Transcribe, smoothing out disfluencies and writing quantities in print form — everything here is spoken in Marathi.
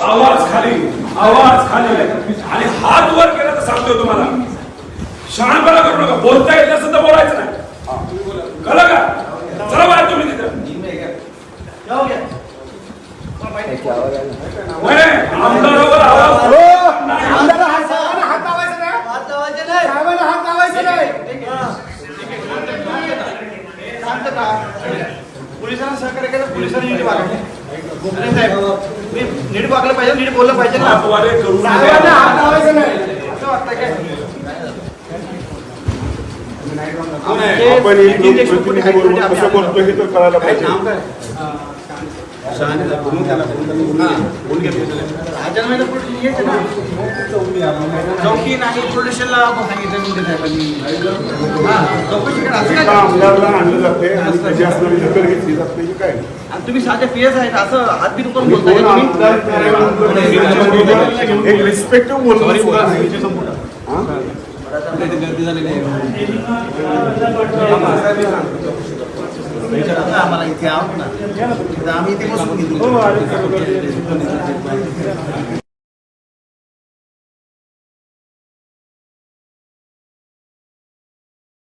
आवाज खाली आणि हात वर केला तर सांगतोय तुम्हाला. शहाणपणा करू नका. बोलता येत नसेल तर बोलायचं नाही. कळलं का? चला बाहेर तुम्ही तिथं. आमदारावर आवाज पोलिसांना सहकार्य केलं. पोलिसांनी नीट वागले. नीट वागलं पाहिजे. नीट बोललं पाहिजे ना. करू असं वाटतं काय? कसं बोलतो हे तर कळायला पाहिजे. चौकी नाही पोलिसला आमदारला आणलं जाते आणि त्याची असणारी दखल घेतली जाते काय. आणि तुम्ही साधे पीएस आहेत असं हात बी करून एक रिस्पेक्टिव्ह बोलतो. गर्दी झालेली आहे. आम्हाला इथे आहोत ना. आम्ही इथे बसून घेतो.